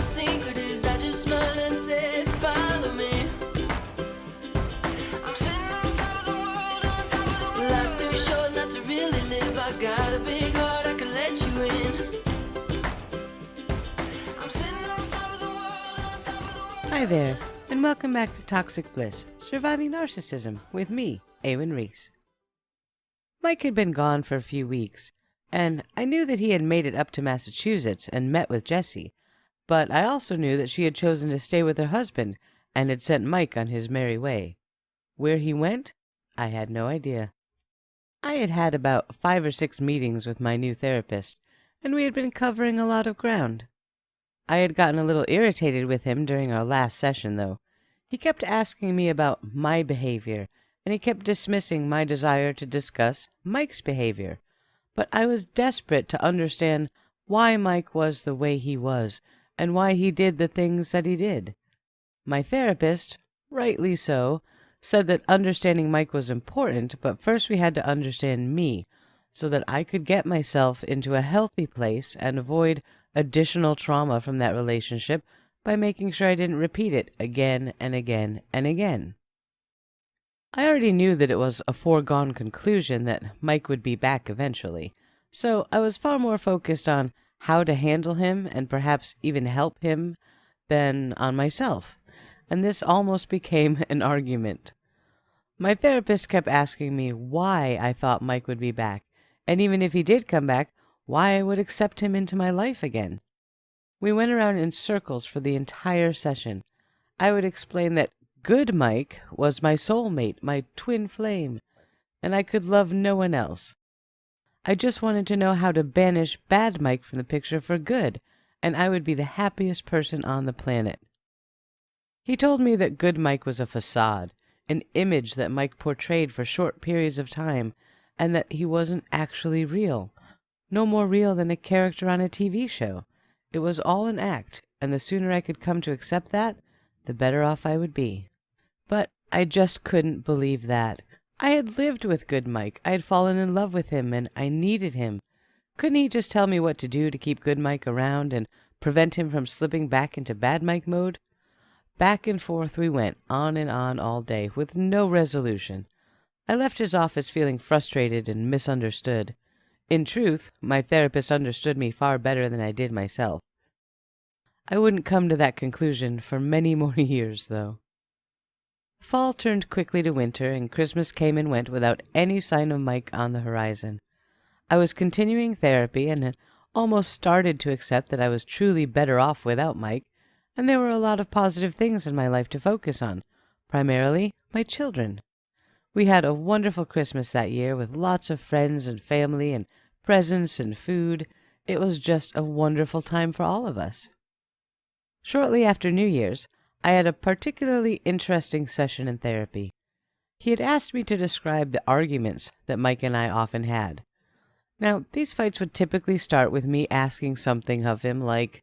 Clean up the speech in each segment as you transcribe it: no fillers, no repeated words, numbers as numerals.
secret is I just smile and say, follow me. I'm sitting on top of the world, on top of the world. Life's too short not to really live. I got a big heart, I can let you in. I'm sitting on top of the world, on top of the world. Hi there, and welcome back to Toxic Bliss, Surviving Narcissism, with me, Eowyn Reese. Mike had been gone for a few weeks, and I knew that he had made it up to Massachusetts and met with Jessie, but I also knew that she had chosen to stay with her husband and had sent Mike on his merry way. Where he went, I had no idea. I had had about 5 or 6 meetings with my new therapist, and we had been covering a lot of ground. I had gotten a little irritated with him during our last session, though. He kept asking me about my behavior, and he kept dismissing my desire to discuss Mike's behavior. But I was desperate to understand why Mike was the way he was, and why he did the things that he did. My therapist, rightly so, said that understanding Mike was important, but first we had to understand me, so that I could get myself into a healthy place and avoid additional trauma from that relationship by making sure I didn't repeat it again and again and again. I already knew that it was a foregone conclusion that Mike would be back eventually, so I was far more focused on how to handle him and perhaps even help him than on myself, and this almost became an argument. My therapist kept asking me why I thought Mike would be back, and even if he did come back, why I would accept him into my life again. We went around in circles for the entire session. I would explain that good Mike was my soulmate, my twin flame, and I could love no one else. I just wanted to know how to banish bad Mike from the picture for good, and I would be the happiest person on the planet. He told me that good Mike was a facade, an image that Mike portrayed for short periods of time, and that he wasn't actually real. No more real than a character on a TV show. It was all an act, and the sooner I could come to accept that, the better off I would be. But I just couldn't believe that. I had lived with good Mike. I had fallen in love with him, and I needed him. Couldn't he just tell me what to do to keep good Mike around and prevent him from slipping back into bad Mike mode? Back and forth we went, on and on all day, with no resolution. I left his office feeling frustrated and misunderstood. In truth, my therapist understood me far better than I did myself. I wouldn't come to that conclusion for many more years, though. Fall turned quickly to winter, and Christmas came and went without any sign of Mike on the horizon. I was continuing therapy and had almost started to accept that I was truly better off without Mike, and there were a lot of positive things in my life to focus on, primarily my children. We had a wonderful Christmas that year with lots of friends and family and presents and food. It was just a wonderful time for all of us. Shortly after New Year's, I had a particularly interesting session in therapy. He had asked me to describe the arguments that Mike and I often had. Now, these fights would typically start with me asking something of him like,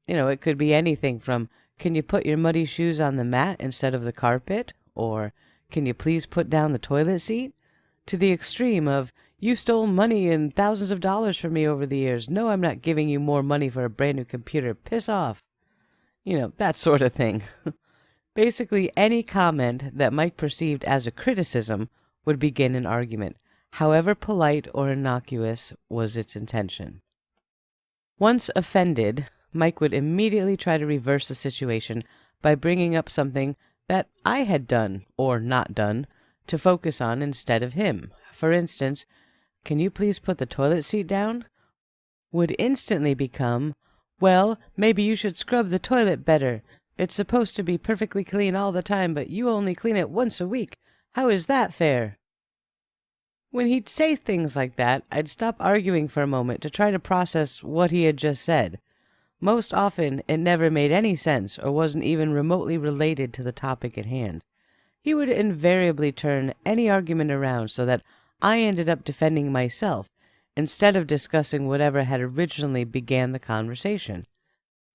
it could be anything from, can you put your muddy shoes on the mat instead of the carpet? Or, can you please put down the toilet seat? To the extreme of, you stole money and thousands of dollars from me over the years. No, I'm not giving you more money for a brand new computer. Piss off. That sort of thing. Basically, any comment that Mike perceived as a criticism would begin an argument, however polite or innocuous was its intention. Once offended, Mike would immediately try to reverse the situation by bringing up something that I had done, or not done, to focus on instead of him. For instance, can you please put the toilet seat down? Would instantly become, well, maybe you should scrub the toilet better. It's supposed to be perfectly clean all the time, but you only clean it once a week. How is that fair? When he'd say things like that, I'd stop arguing for a moment to try to process what he had just said. Most often, it never made any sense or wasn't even remotely related to the topic at hand. He would invariably turn any argument around so that I ended up defending myself instead of discussing whatever had originally began the conversation.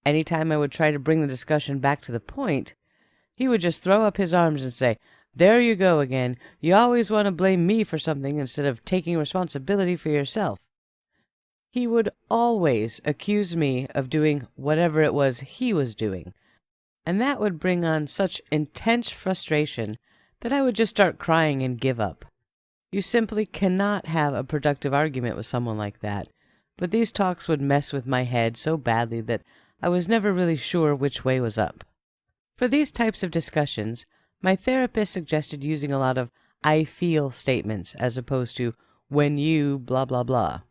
Anytime I would try to bring the discussion back to the point, he would just throw up his arms and say, "There you go again. You always want to blame me for something instead of taking responsibility for yourself." he would always accuse me of doing whatever it was he was doing. And that would bring on such intense frustration that I would just start crying and give up. You simply cannot have a productive argument with someone like that. But these talks would mess with my head so badly that I was never really sure which way was up. For these types of discussions, my therapist suggested using a lot of I feel statements as opposed to when you blah blah blah.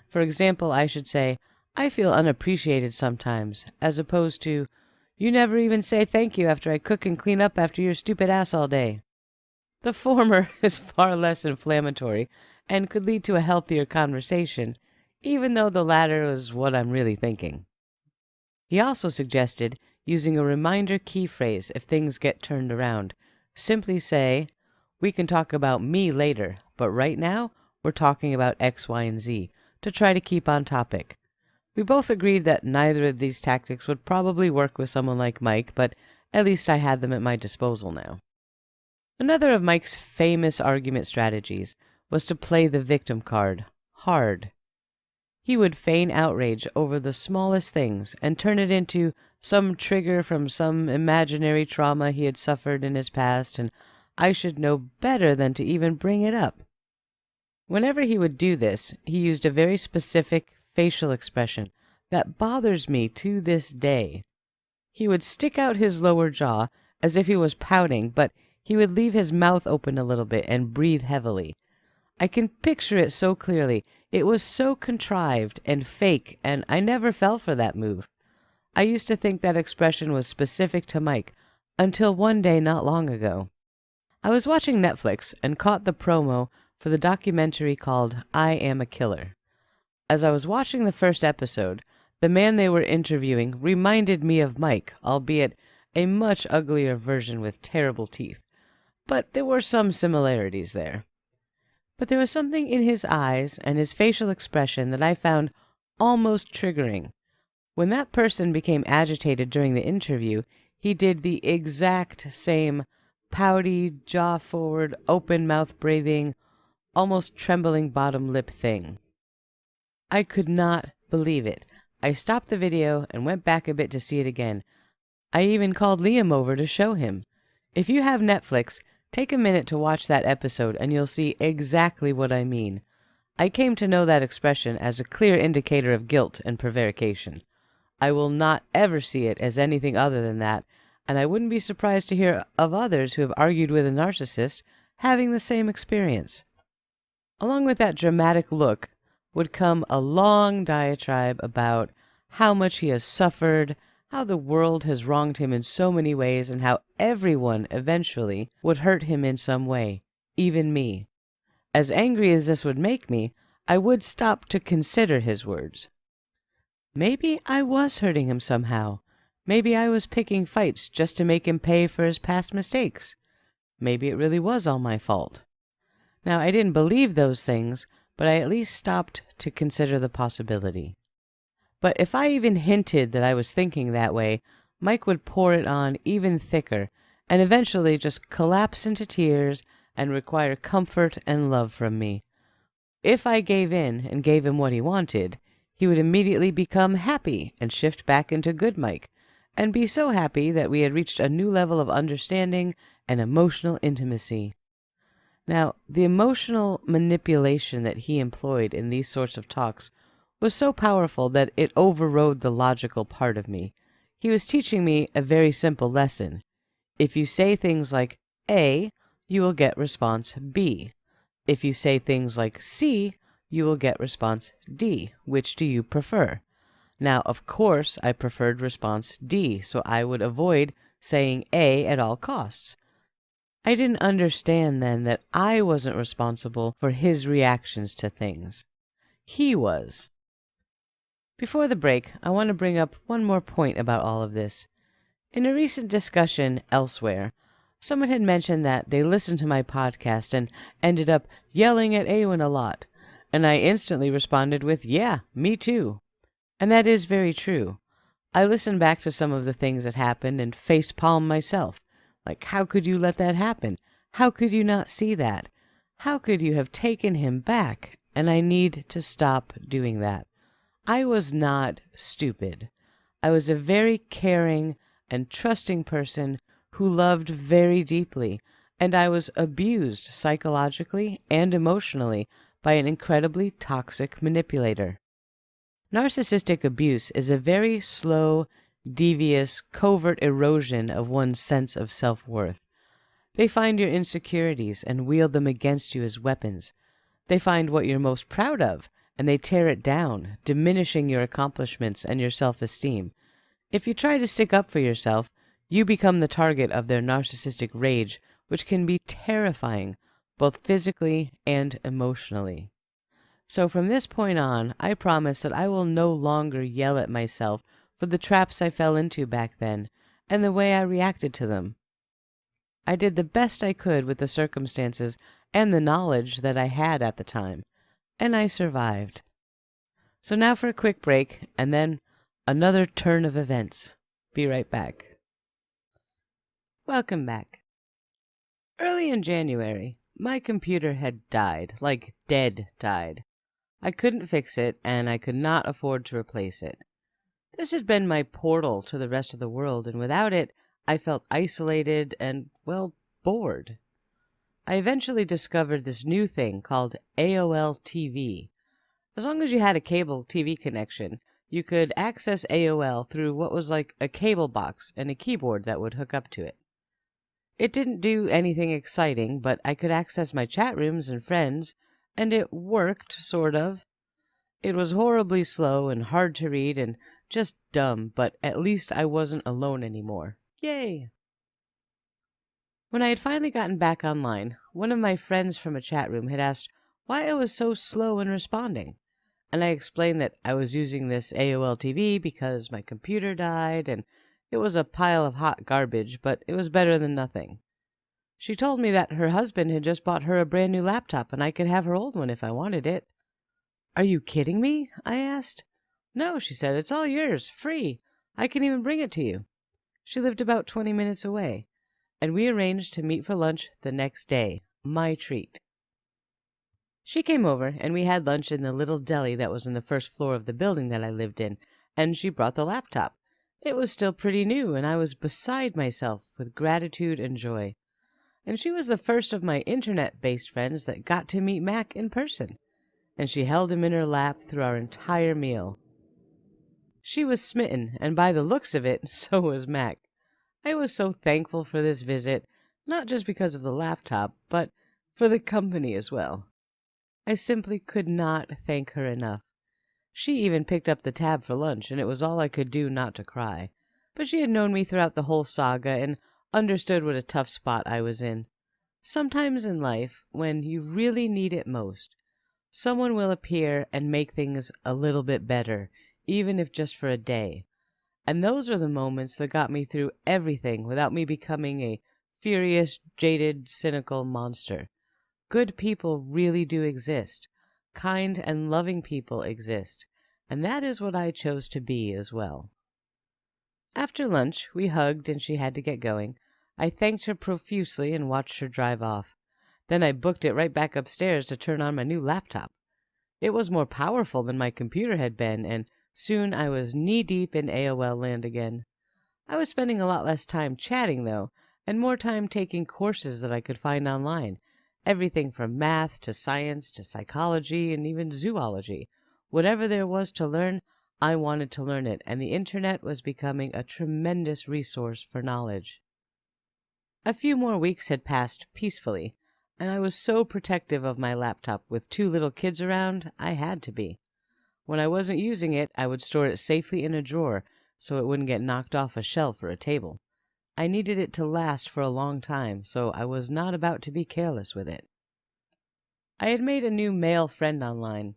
For example, I should say, I feel unappreciated sometimes, as opposed to, you never even say thank you after I cook and clean up after your stupid ass all day. The former is far less inflammatory and could lead to a healthier conversation, even though the latter is what I'm really thinking. He also suggested using a reminder key phrase if things get turned around. Simply say, we can talk about me later, but right now we're talking about X, Y, and Z, to try to keep on topic. We both agreed that neither of these tactics would probably work with someone like Mike, but at least I had them at my disposal now. Another of Mike's famous argument strategies was to play the victim card hard. He would feign outrage over the smallest things and turn it into some trigger from some imaginary trauma he had suffered in his past, and I should know better than to even bring it up. Whenever he would do this, he used a very specific facial expression that bothers me to this day. He would stick out his lower jaw as if he was pouting, but he would leave his mouth open a little bit and breathe heavily. I can picture it so clearly. It was so contrived and fake, and I never fell for that move. I used to think that expression was specific to Mike, until one day not long ago. I was watching Netflix and caught the promo for the documentary called I Am a Killer. As I was watching the first episode, the man they were interviewing reminded me of Mike, albeit a much uglier version with terrible teeth. But there were some similarities there. But there was something in his eyes and his facial expression that I found almost triggering. When that person became agitated during the interview, he did the exact same pouty, jaw forward, open mouth breathing, almost trembling bottom lip thing. I could not believe it. I stopped the video and went back a bit to see it again. I even called Liam over to show him. If you have Netflix, take a minute to watch that episode and you'll see exactly what I mean. I came to know that expression as a clear indicator of guilt and prevarication. I will not ever see it as anything other than that, and I wouldn't be surprised to hear of others who have argued with a narcissist having the same experience. Along with that dramatic look would come a long diatribe about how much he has suffered, how the world has wronged him in so many ways, and how everyone eventually would hurt him in some way, even me. As angry as this would make me, I would stop to consider his words. Maybe I was hurting him somehow. Maybe I was picking fights just to make him pay for his past mistakes. Maybe it really was all my fault. Now, I didn't believe those things, but I at least stopped to consider the possibility. But if I even hinted that I was thinking that way, Mike would pour it on even thicker, and eventually just collapse into tears and require comfort and love from me. If I gave in and gave him what he wanted, he would immediately become happy and shift back into good Mike, and be so happy that we had reached a new level of understanding and emotional intimacy. Now, the emotional manipulation that he employed in these sorts of talks was so powerful that it overrode the logical part of me. He was teaching me a very simple lesson. If you say things like A, you will get response B. If you say things like C, you will get response D. Which do you prefer? Now, of course, I preferred response D, so I would avoid saying A at all costs. I didn't understand then that I wasn't responsible for his reactions to things. He was. Before the break, I want to bring up one more point about all of this. In a recent discussion elsewhere, someone had mentioned that they listened to my podcast and ended up yelling at Awen a lot, and I instantly responded with, yeah, me too. And that is very true. I listened back to some of the things that happened and face-palmed myself. Like, how could you let that happen? How could you not see that? How could you have taken him back? And I need to stop doing that. I was not stupid. I was a very caring and trusting person who loved very deeply, and I was abused psychologically and emotionally by an incredibly toxic manipulator. Narcissistic abuse is a very slow, devious, covert erosion of one's sense of self-worth. They find your insecurities and wield them against you as weapons. They find what you're most proud of, and they tear it down, diminishing your accomplishments and your self-esteem. If you try to stick up for yourself, you become the target of their narcissistic rage, which can be terrifying, both physically and emotionally. So from this point on, I promise that I will no longer yell at myself for the traps I fell into back then, and the way I reacted to them. I did the best I could with the circumstances and the knowledge that I had at the time, and I survived. So now for a quick break, and then another turn of events. Be right back. Welcome back. Early in January, my computer had died, like dead died. I couldn't fix it, and I could not afford to replace it. This had been my portal to the rest of the world, and without it, I felt isolated and, well, bored. I eventually discovered this new thing called AOL TV. As long as you had a cable TV connection, you could access AOL through what was like a cable box and a keyboard that would hook up to it. It didn't do anything exciting, but I could access my chat rooms and friends, and it worked, sort of. It was horribly slow and hard to read and just dumb, but at least I wasn't alone anymore. Yay! When I had finally gotten back online, one of my friends from a chat room had asked why I was so slow in responding, and I explained that I was using this AOL TV because my computer died, and it was a pile of hot garbage, but it was better than nothing. She told me that her husband had just bought her a brand new laptop and I could have her old one if I wanted it. Are you kidding me? I asked. No, she said, it's all yours, free. I can even bring it to you. She lived about 20 minutes away, and we arranged to meet for lunch the next day. My treat. She came over, and we had lunch in the little deli that was on the first floor of the building that I lived in, and she brought the laptop. It was still pretty new, and I was beside myself with gratitude and joy. And she was the first of my internet-based friends that got to meet Mac in person, and she held him in her lap through our entire meal. She was smitten, and by the looks of it, so was Mac. I was so thankful for this visit, not just because of the laptop, but for the company as well. I simply could not thank her enough. She even picked up the tab for lunch, and it was all I could do not to cry. But she had known me throughout the whole saga and understood what a tough spot I was in. Sometimes in life, when you really need it most, someone will appear and make things a little bit better, even if just for a day. And those are the moments that got me through everything without me becoming a furious, jaded, cynical monster. Good people really do exist. Kind and loving people exist. And that is what I chose to be as well. After lunch, we hugged and she had to get going. I thanked her profusely and watched her drive off. Then I booked it right back upstairs to turn on my new laptop. It was more powerful than my computer had been, and soon I was knee-deep in AOL land again. I was spending a lot less time chatting, though, and more time taking courses that I could find online. Everything from math to science to psychology and even zoology. Whatever there was to learn, I wanted to learn it, and the internet was becoming a tremendous resource for knowledge. A few more weeks had passed peacefully, and I was so protective of my laptop with 2 little kids around, I had to be. When I wasn't using it, I would store it safely in a drawer so it wouldn't get knocked off a shelf or a table. I needed it to last for a long time, so I was not about to be careless with it. I had made a new male friend online,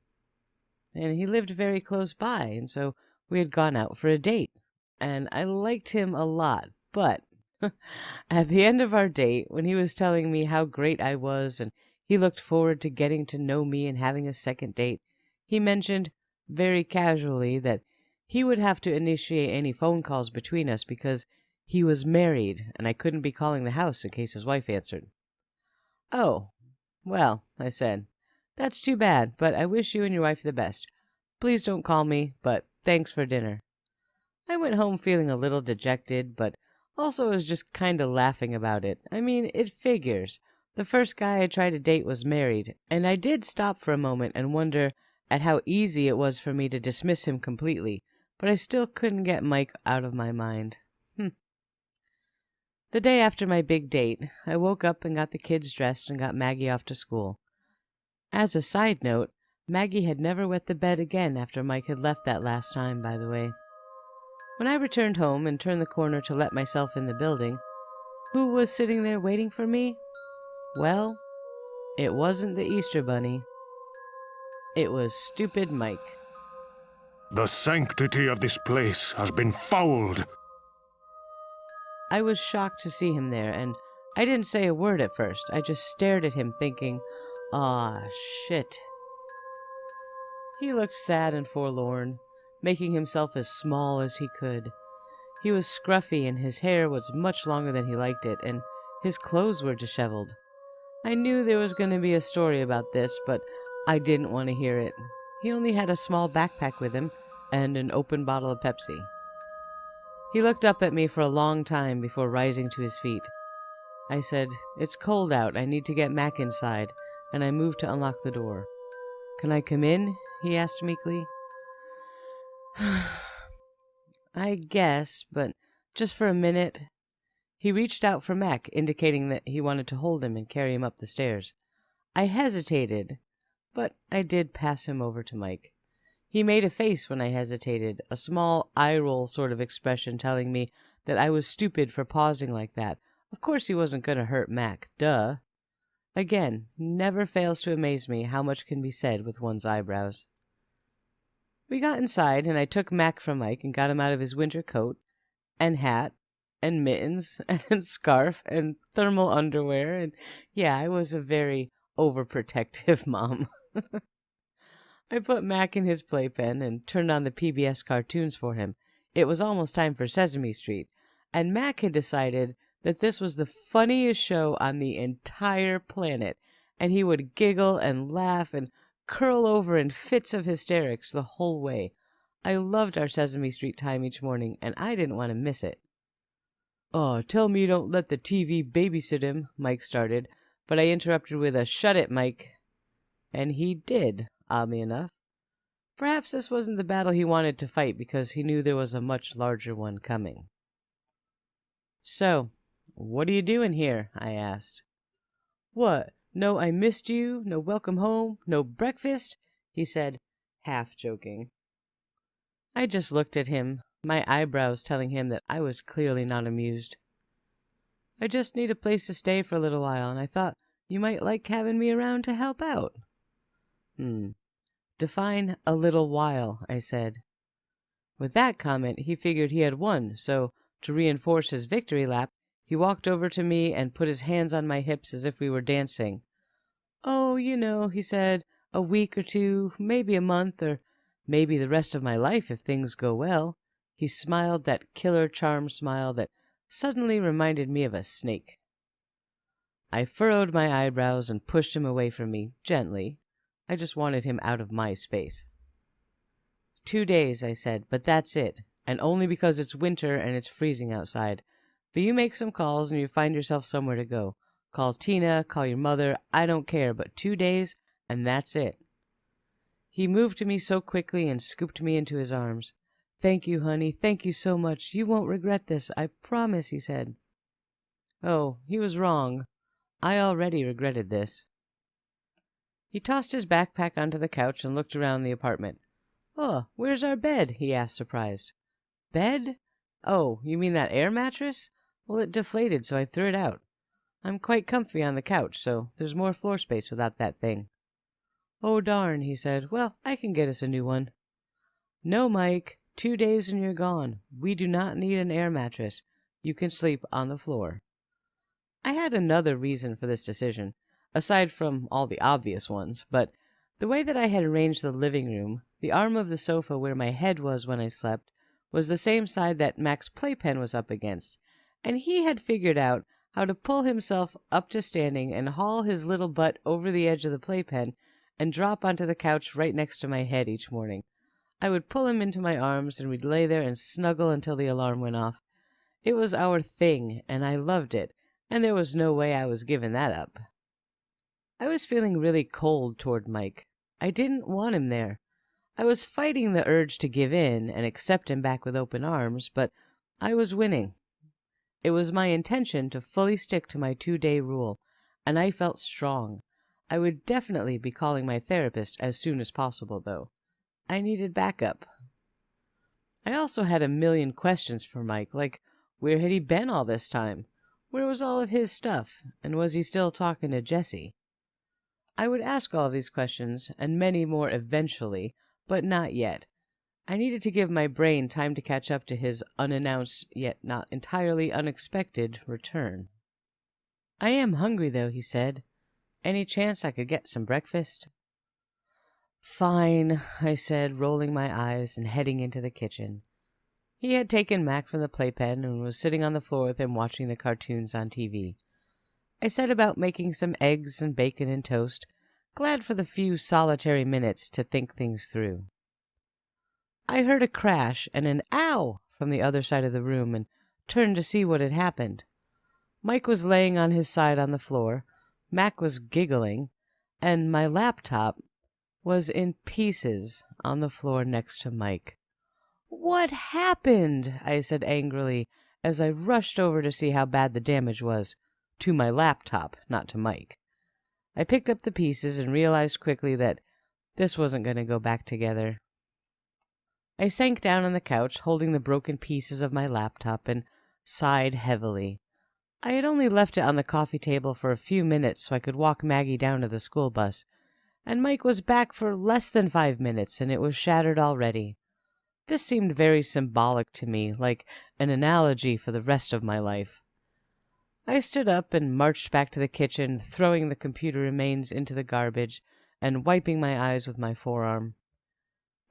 and he lived very close by, and so we had gone out for a date. And I liked him a lot, but at the end of our date, when he was telling me how great I was and he looked forward to getting to know me and having a second date, he mentioned, very casually, that he would have to initiate any phone calls between us because he was married and I couldn't be calling the house in case his wife answered. Oh, well, I said, that's too bad, but I wish you and your wife the best. Please don't call me, but thanks for dinner." I went home feeling a little dejected, but also was just kind of laughing about it. I mean, it figures. The first guy I tried to date was married, and I did stop for a moment and wonder at how easy it was for me to dismiss him completely, but I still couldn't get Mike out of my mind. The day after my big date, I woke up and got the kids dressed and got Maggie off to school. As a side note, Maggie had never wet the bed again after Mike had left that last time, by the way. When I returned home and turned the corner to let myself in the building, who was sitting there waiting for me? Well, it wasn't the Easter Bunny. It was stupid Mike. "The sanctity of this place has been fouled." I was shocked to see him there, and I didn't say a word at first. I just stared at him thinking, "Aw, shit." He looked sad and forlorn, making himself as small as he could. He was scruffy and his hair was much longer than he liked it, and his clothes were disheveled. I knew there was going to be a story about this, but I didn't want to hear it. He only had a small backpack with him and an open bottle of Pepsi. He looked up at me for a long time before rising to his feet. I said, "It's cold out. I need to get Mac inside," and I moved to unlock the door. "Can I come in?" he asked meekly. I guess, but just for a minute. He reached out for Mac, indicating that he wanted to hold him and carry him up the stairs. I hesitated, but I did pass him over to Mike. He made a face when I hesitated, a small eye-roll sort of expression telling me that I was stupid for pausing like that. Of course he wasn't going to hurt Mac, duh. Again, never fails to amaze me how much can be said with one's eyebrows. We got inside, and I took Mac from Mike and got him out of his winter coat and hat and mittens and scarf and thermal underwear, and yeah, I was a very overprotective mom. I put Mac in his playpen and turned on the PBS cartoons for him. It was almost time for Sesame Street, and Mac had decided that this was the funniest show on the entire planet, and he would giggle and laugh and curl over in fits of hysterics the whole way. I loved our Sesame Street time each morning, and I didn't want to miss it. "Oh, tell me you don't let the TV babysit him," Mike started, but I interrupted with a "Shut it, Mike." And he did, oddly enough. Perhaps this wasn't the battle he wanted to fight because he knew there was a much larger one coming. "So, what are you doing here?" I asked. "What? No, I missed you? No welcome home? No breakfast?" he said, half joking. I just looked at him, my eyebrows telling him that I was clearly not amused. "I just need a place to stay for a little while, and I thought you might like having me around to help out." Define a little while, I said. With that comment, he figured he had won, so to reinforce his victory lap, he walked over to me and put his hands on my hips as if we were dancing. "Oh, he said, a week or two, maybe a month, or maybe the rest of my life if things go well." He smiled that killer charm smile that suddenly reminded me of a snake. I furrowed my eyebrows and pushed him away from me, gently. I just wanted him out of my space. 2 days, I said, but that's it, and only because it's winter and it's freezing outside. But you make some calls and you find yourself somewhere to go. Call Tina, call your mother, I don't care, but 2 days, and that's it. He moved to me so quickly and scooped me into his arms. "Thank you, honey, thank you so much. You won't regret this, I promise," he said. Oh, he was wrong. I already regretted this. He tossed his backpack onto the couch and looked around the apartment. "Oh, where's our bed?" he asked, surprised. "Bed? Oh, you mean that air mattress? Well, it deflated, so I threw it out. I'm quite comfy on the couch, so there's more floor space without that thing." "Oh, darn," he said. "Well, I can get us a new one." "No, Mike. 2 days and you're gone. We do not need an air mattress. You can sleep on the floor." I had another reason for this decision, aside from all the obvious ones, but the way that I had arranged the living room, the arm of the sofa where my head was when I slept, was the same side that Mac's playpen was up against, and he had figured out how to pull himself up to standing and haul his little butt over the edge of the playpen and drop onto the couch right next to my head each morning. I would pull him into my arms, and we'd lay there and snuggle until the alarm went off. It was our thing, and I loved it, and there was no way I was giving that up. I was feeling really cold toward Mike. I didn't want him there. I was fighting the urge to give in and accept him back with open arms, but I was winning. It was my intention to fully stick to my 2-day rule, and I felt strong. I would definitely be calling my therapist as soon as possible, though. I needed backup. I also had a million questions for Mike, like, where had he been all this time? Where was all of his stuff? And was he still talking to Jessie? I would ask all of these questions, and many more eventually, but not yet. I needed to give my brain time to catch up to his unannounced, yet not entirely unexpected, return. "I am hungry, though," he said. "Any chance I could get some breakfast?" "Fine," I said, rolling my eyes and heading into the kitchen. He had taken Mac from the playpen and was sitting on the floor with him watching the cartoons on TV. I set about making some eggs and bacon and toast, glad for the few solitary minutes to think things through. I heard a crash and an "ow" from the other side of the room and turned to see what had happened. Mike was laying on his side on the floor, Mac was giggling, and my laptop was in pieces on the floor next to Mike. "What happened?" I said angrily as I rushed over to see how bad the damage was. To my laptop, not to Mike. I picked up the pieces and realized quickly that this wasn't going to go back together. I sank down on the couch, holding the broken pieces of my laptop, and sighed heavily. I had only left it on the coffee table for a few minutes so I could walk Maggie down to the school bus, and Mike was back for less than 5 minutes, and it was shattered already. This seemed very symbolic to me, like an analogy for the rest of my life. I stood up and marched back to the kitchen, throwing the computer remains into the garbage and wiping my eyes with my forearm.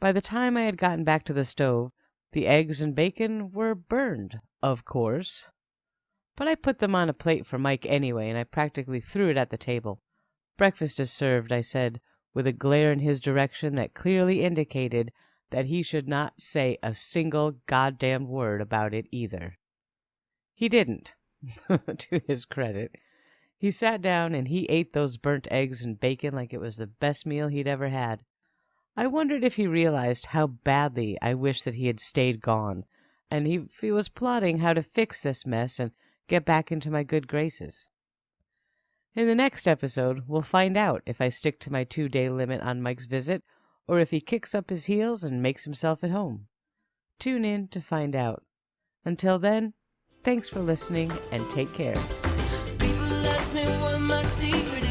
By the time I had gotten back to the stove, the eggs and bacon were burned, of course. But I put them on a plate for Mike anyway, and I practically threw it at the table. "Breakfast is served," I said, with a glare in his direction that clearly indicated that he should not say a single goddamn word about it either. He didn't. To his credit. He sat down and he ate those burnt eggs and bacon like it was the best meal he'd ever had. I wondered if he realized how badly I wished that he had stayed gone, and if he was plotting how to fix this mess and get back into my good graces. In the next episode, we'll find out if I stick to my 2-day limit on Mike's visit, or if he kicks up his heels and makes himself at home. Tune in to find out. Until then, thanks for listening, and take care. People ask me what my secret